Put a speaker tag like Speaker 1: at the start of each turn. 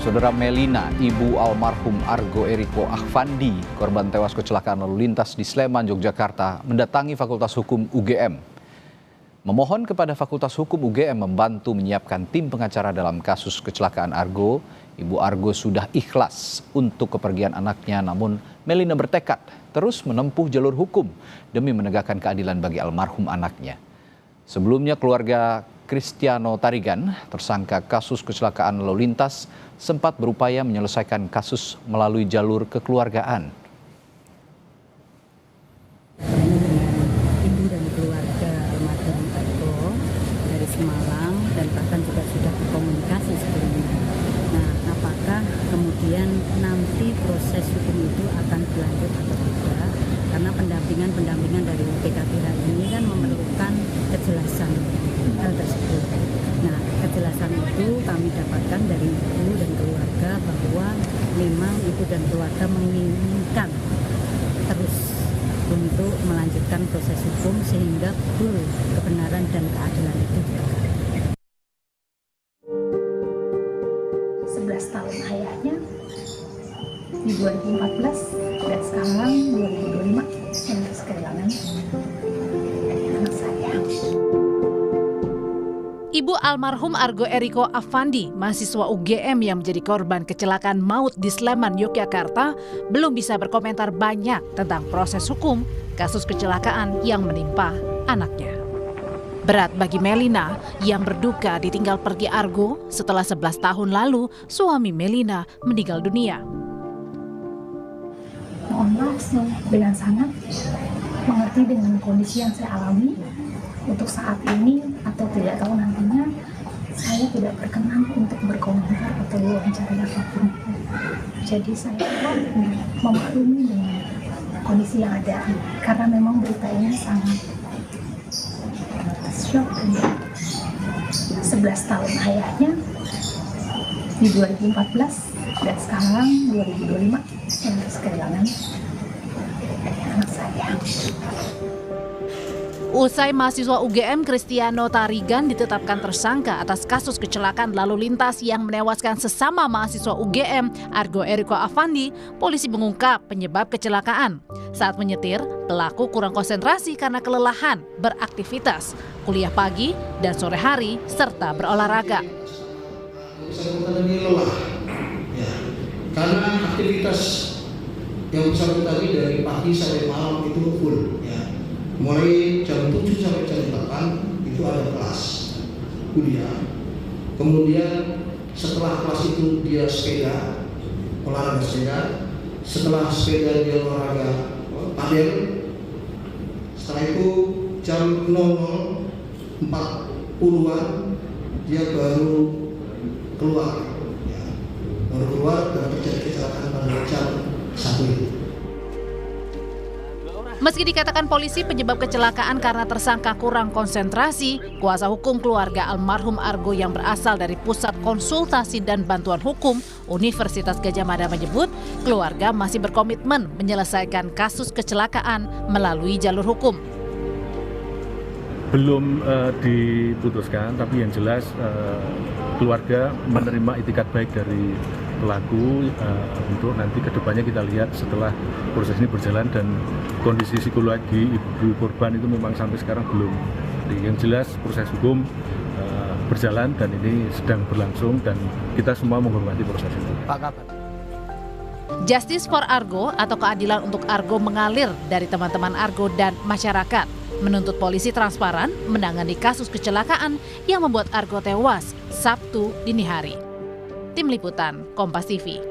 Speaker 1: Saudara Melina, ibu almarhum Argo Eriko Afandi, korban tewas kecelakaan lalu lintas di Sleman, Yogyakarta, mendatangi Fakultas Hukum UGM. Memohon kepada Fakultas Hukum UGM membantu menyiapkan tim pengacara dalam kasus kecelakaan Argo. Ibu Argo sudah ikhlas untuk kepergian anaknya, namun Melina bertekad terus menempuh jalur hukum demi menegakkan keadilan bagi almarhum anaknya. Sebelumnya keluarga Cristiano Tarigan, tersangka kasus kecelakaan lalu lintas, sempat berupaya menyelesaikan kasus melalui jalur kekeluargaan.
Speaker 2: Ibu dan keluarga almarhum Argo dari Semarang dan bahkan juga sudah berkomunikasi sebelumnya. Nah, apakah kemudian nanti proses hukum itu akan berlanjut atau tidak? Karena pendampingan dari PKPH ini kan memerlukan kejelasan hal tersebut. Nah, kejelasan itu kami dapatkan dari ibu dan keluarga bahwa memang ibu dan keluarga menginginkan terus untuk melanjutkan proses hukum sehingga betul kebenaran dan keadilan itu ditegakkan.
Speaker 3: 11 tahun ayahnya di 2014 dan sekarang 2025 saya harus kehilangan anak saya.
Speaker 4: Ibu almarhum Argo Eriko Afandi, mahasiswa UGM yang menjadi korban kecelakaan maut di Sleman, Yogyakarta, belum bisa berkomentar banyak tentang proses hukum kasus kecelakaan yang menimpa anaknya. Berat bagi Melina yang berduka ditinggal pergi Argo setelah 11 tahun lalu suami Melina meninggal dunia.
Speaker 3: Mohon maaf dengan sangat mengerti dengan kondisi yang saya alami. Untuk saat ini atau tidak tahu nantinya, saya tidak berkenan untuk berkomentar atau wawancara apapun. Jadi saya memaklumi dengan kondisi yang ada, karena memang beritanya sangat shock. 11 tahun ayahnya di 2014 dan sekarang 2025 saya harus kehilangan anak saya.
Speaker 4: Usai mahasiswa UGM Cristiano Tarigan ditetapkan tersangka atas kasus kecelakaan lalu lintas yang menewaskan sesama mahasiswa UGM Argo Eriko Afandi, polisi mengungkap penyebab kecelakaan. Saat menyetir, pelaku kurang konsentrasi karena kelelahan beraktivitas, kuliah pagi dan sore hari, serta berolahraga.
Speaker 5: Bersangkutan ini lelah, ya, karena aktivitas yang bersangkutan ini dari pagi sampai malam itu full, ya. Mulai jam 7 sampai jam 8 itu ada kelas kuliah. Kemudian setelah kelas itu dia sepeda, olahraga sepeda. Setelah sepeda dia olahraga padel. Setelah itu jam 00.40-an dia baru keluar. Ya, baru keluar dan terjadi kecelakaan pada jam 1 itu.
Speaker 4: Meski dikatakan polisi penyebab kecelakaan karena tersangka kurang konsentrasi, kuasa hukum keluarga almarhum Argo yang berasal dari Pusat Konsultasi dan Bantuan Hukum Universitas Gadjah Mada menyebut keluarga masih berkomitmen menyelesaikan kasus kecelakaan melalui jalur hukum.
Speaker 6: Belum diputuskan, tapi yang jelas keluarga menerima itikat baik dari pelaku untuk nanti kedepannya kita lihat setelah proses ini berjalan dan kondisi psikologi ibu korban itu memang sampai sekarang belum. Jadi yang jelas proses hukum berjalan dan ini sedang berlangsung dan kita semua menghormati proses itu.
Speaker 4: Justice for Argo atau keadilan untuk Argo mengalir dari teman-teman Argo dan masyarakat, menuntut polisi transparan menangani kasus kecelakaan yang membuat Argo tewas Sabtu dini hari. Tim Liputan Kompas TV.